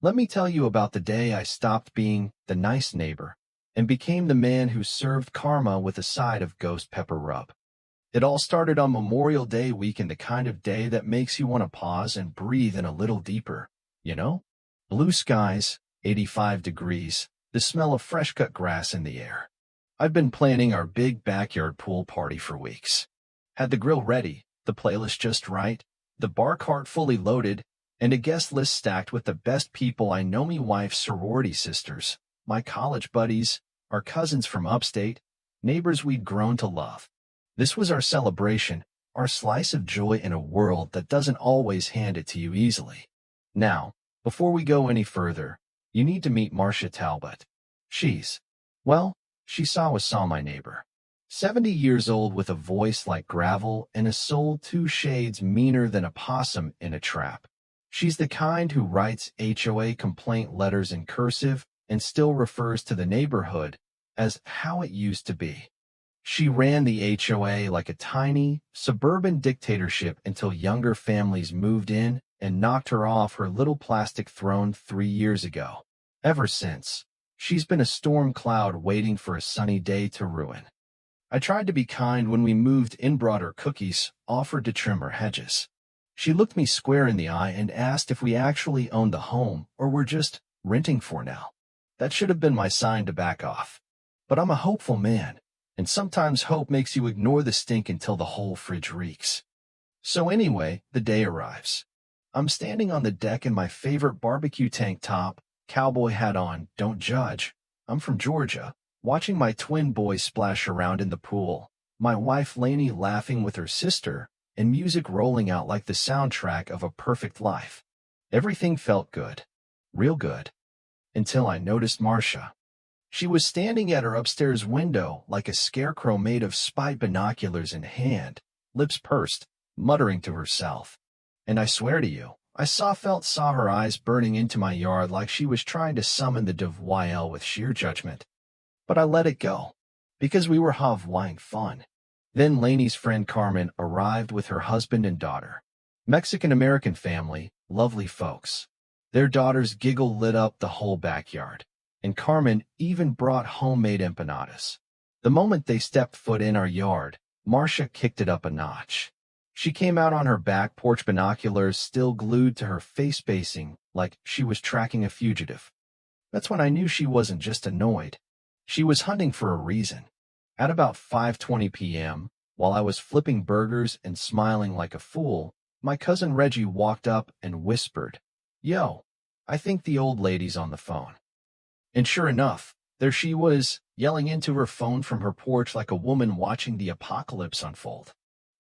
Let me tell you about the day I stopped being the nice neighbor and became the man who served karma with a side of ghost pepper rub. It all started on Memorial Day weekend, the kind of day that makes you want to pause and breathe in a little deeper, you know? Blue skies, 85 degrees, the smell of fresh-cut grass in the air. I've been planning our big backyard pool party for weeks. Had the grill ready, the playlist just right, the bar cart fully loaded, and a guest list stacked with the best people I know. Me wife's sorority sisters, my college buddies, our cousins from upstate, neighbors we'd grown to love. This was our celebration, our slice of joy in a world that doesn't always hand it to you easily. Now, before we go any further, you need to meet Marcia Talbot. She saw my neighbor. 70 years old with a voice like gravel and a soul 2 shades meaner than a possum in a trap. She's the kind who writes HOA complaint letters in cursive and still refers to the neighborhood as how it used to be. She ran the HOA like a tiny, suburban dictatorship until younger families moved in and knocked her off her little plastic throne 3 years ago. Ever since, she's been a storm cloud waiting for a sunny day to ruin. I tried to be kind when we moved in, brought her cookies, offered to trim her hedges. She looked me square in the eye and asked if we actually owned the home or were just renting for now. That should have been my sign to back off. But I'm a hopeful man, and sometimes hope makes you ignore the stink until the whole fridge reeks. So anyway, the day arrives. I'm standing on the deck in my favorite barbecue tank top, cowboy hat on, don't judge, I'm from Georgia, watching my twin boys splash around in the pool, my wife Lainey laughing with her sister, and music rolling out like the soundtrack of a perfect life. Everything felt good. Real good. Until I noticed Marcia. She was standing at her upstairs window like a scarecrow made of spy binoculars in hand, lips pursed, muttering to herself. And I swear to you, I saw her eyes burning into my yard like she was trying to summon the devoyelle with sheer judgment. But I let it go, because we were having fun. Then Lainey's friend Carmen arrived with her husband and daughter. Mexican-American family, lovely folks. Their daughter's giggle lit up the whole backyard, and Carmen even brought homemade empanadas. The moment they stepped foot in our yard, Marcia kicked it up a notch. She came out on her back porch, binoculars still glued to her face, pacing like she was tracking a fugitive. That's when I knew she wasn't just annoyed. She was hunting for a reason. At about 5:20 p.m., while I was flipping burgers and smiling like a fool, my cousin Reggie walked up and whispered, "Yo, I think the old lady's on the phone." And sure enough, there she was, yelling into her phone from her porch like a woman watching the apocalypse unfold.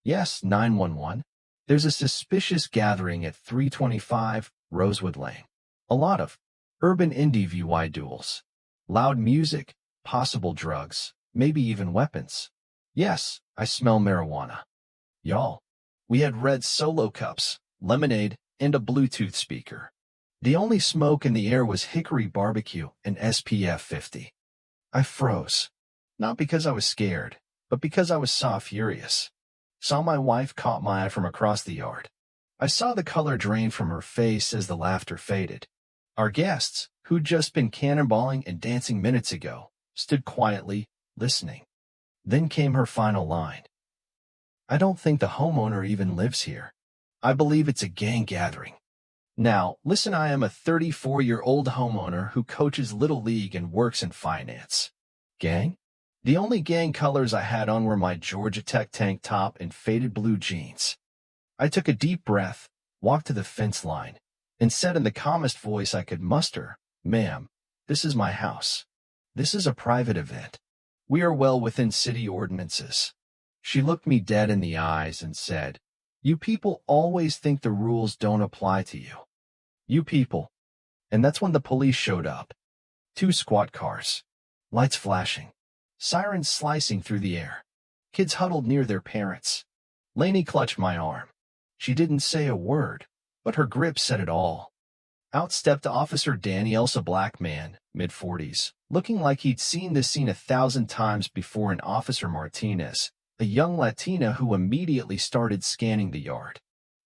Yes, 911. There's a suspicious gathering at 325 Rosewood Lane. A lot of urban indie VY duels. Loud music, possible drugs, maybe even weapons. Yes, I smell marijuana. Y'all, we had red Solo cups, lemonade, and a Bluetooth speaker. The only smoke in the air was hickory barbecue and SPF 50. I froze. Not because I was scared, but because I was furious. Saw my wife caught my eye from across the yard. I saw the color drain from her face as the laughter faded. Our guests, who'd just been cannonballing and dancing minutes ago, stood quietly, listening. Then came her final line. "I don't think the homeowner even lives here. I believe it's a gang gathering." Now, listen, I am a 34-year-old homeowner who coaches Little League and works in finance. Gang? The only gang colors I had on were my Georgia Tech tank top and faded blue jeans. I took a deep breath, walked to the fence line, and said in the calmest voice I could muster, "Ma'am, this is my house. This is a private event. We are well within city ordinances." She looked me dead in the eyes and said, "You people always think the rules don't apply to you. You people." And that's when the police showed up. 2 squad cars. Lights flashing. Sirens slicing through the air. Kids huddled near their parents. Lainey clutched my arm. She didn't say a word, but her grip said it all. Out stepped Officer Danny, a black man, mid-40s, looking like he'd seen this scene 1,000 times before, and Officer Martinez, a young Latina who immediately started scanning the yard.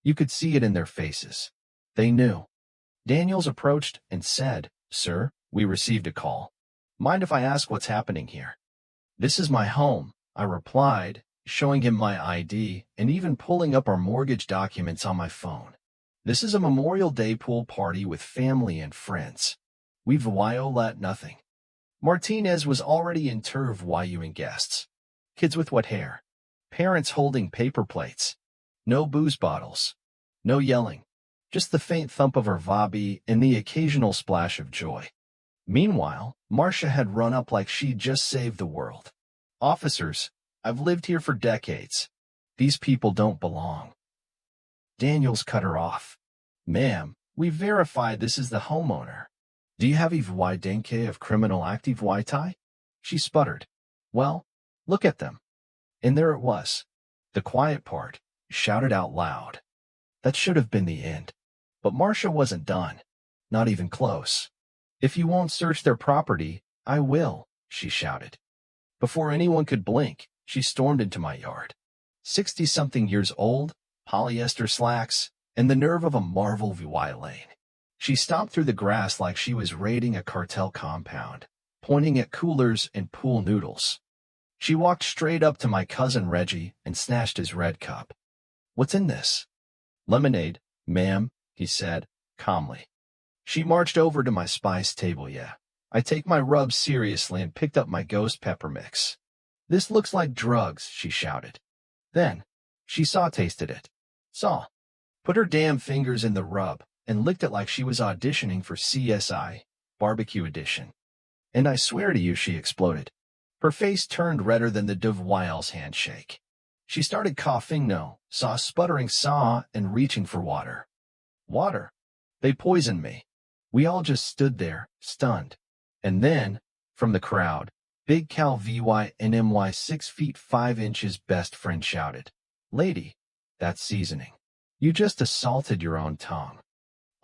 You could see it in their faces. They knew. Daniels approached and said, "Sir, we received a call. Mind if I ask what's happening here?" "This is my home," I replied, showing him my ID and even pulling up our mortgage documents on my phone. "This is a Memorial Day pool party with family and friends. We've violet nothing." Martinez was already interviewing guests. Kids with wet hair. Parents holding paper plates. No booze bottles. No yelling. Just the faint thump of her vabi and the occasional splash of joy. Meanwhile, Marcia had run up like she'd just saved the world. "Officers, I've lived here for decades. These people don't belong." Daniels cut her off. "Ma'am, we verified this is the homeowner. Do you have evidence of criminal activity?" She sputtered. "Well, look at them." And there it was. The quiet part, shouted out loud. That should have been the end. But Marcia wasn't done. Not even close. "If you won't search their property, I will," she shouted. Before anyone could blink, she stormed into my yard. 60-something years old, polyester slacks, and the nerve of a Marvel violin. She stomped through the grass like she was raiding a cartel compound, pointing at coolers and pool noodles. She walked straight up to my cousin Reggie and snatched his red cup. "What's in this?" "Lemonade, ma'am," he said, calmly. She marched over to my spice table. "Yeah, I take my rubs seriously," and picked up my ghost pepper mix. "This looks like drugs," she shouted. Then, she tasted it. Put her damn fingers in the rub, and licked it like she was auditioning for CSI, Barbecue Edition. "And I swear to you," she exploded. Her face turned redder than the DeVile's handshake. She started coughing, sputtering, and reaching for water. Water. They poisoned me. We all just stood there, stunned. And then, from the crowd, Big Cal VYNMY 6 feet 5 inches best friend shouted, "Lady, that's seasoning. You just assaulted your own tongue."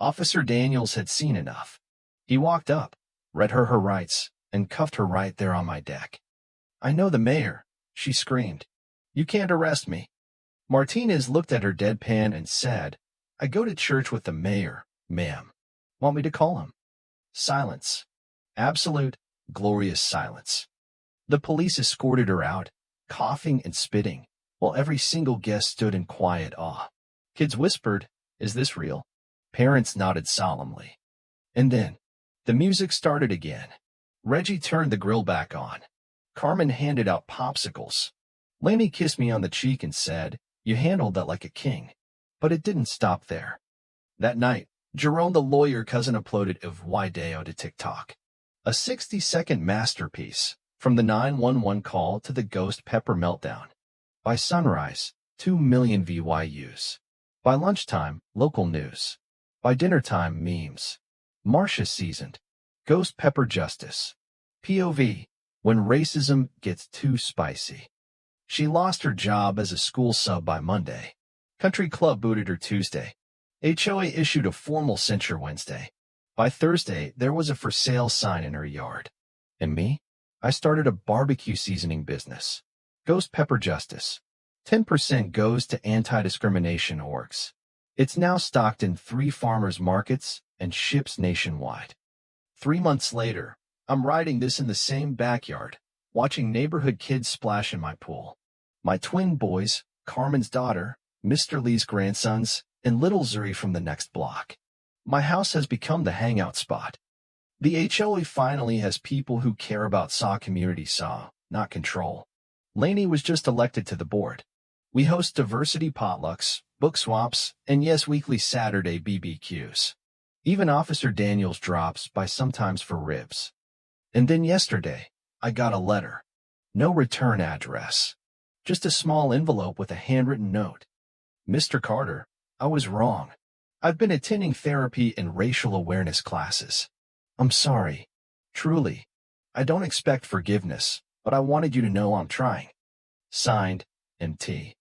Officer Daniels had seen enough. He walked up, read her rights, and cuffed her right there on my deck. "I know the mayor," she screamed. "You can't arrest me." Martinez looked at her deadpan and said, "I go to church with the mayor, ma'am. Want me to call him?" Silence. Absolute, glorious silence. The police escorted her out, coughing and spitting, while every single guest stood in quiet awe. Kids whispered, "Is this real?" Parents nodded solemnly. And then, the music started again. Reggie turned the grill back on. Carmen handed out popsicles. Laney kissed me on the cheek and said, "You handled that like a king." But it didn't stop there. That night, Jerome the lawyer cousin uploaded a video to TikTok. A 60-second masterpiece, from the 911 call to the ghost pepper meltdown. By sunrise, 2 million views. By lunchtime, local news. By dinnertime, memes. Marcia seasoned. Ghost pepper justice. POV, when racism gets too spicy. She lost her job as a school sub by Monday. Country club booted her Tuesday. HOA issued a formal censure Wednesday. By Thursday, there was a for sale sign in her yard. And me? I started a barbecue seasoning business. Ghost pepper justice. 10% goes to anti-discrimination orgs. It's now stocked in 3 farmers markets and ships nationwide. 3 months later, I'm riding this in the same backyard, watching neighborhood kids splash in my pool. My twin boys, Carmen's daughter, Mr. Lee's grandsons, and little Zuri from the next block. My house has become the hangout spot. The HOA finally has people who care about community not control. Laney was just elected to the board. We host diversity potlucks, book swaps, and yes, weekly Saturday BBQs. Even Officer Daniels drops by sometimes for ribs. And then yesterday, I got a letter. No return address. Just a small envelope with a handwritten note. "Mr. Carter, I was wrong. I've been attending therapy and racial awareness classes. I'm sorry. Truly. I don't expect forgiveness, but I wanted you to know I'm trying. Signed, MT."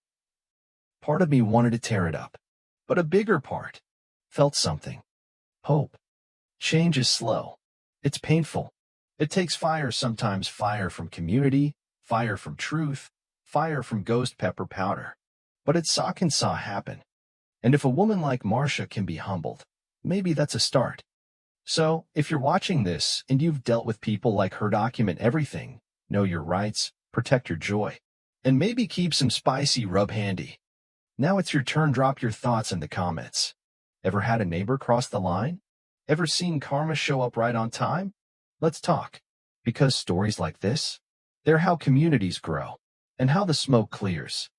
Part of me wanted to tear it up, but a bigger part felt something. Hope. Change is slow. It's painful. It takes fire, sometimes fire from community, fire from truth, fire from ghost pepper powder. But it can happen. And if a woman like Marcia can be humbled, maybe that's a start. So, if you're watching this and you've dealt with people like her, document everything, know your rights, protect your joy, and maybe keep some spicy rub handy. Now it's your turn. Drop your thoughts in the comments. Ever had a neighbor cross the line? Ever seen karma show up right on time? Let's talk. Because stories like this, they're how communities grow and how the smoke clears.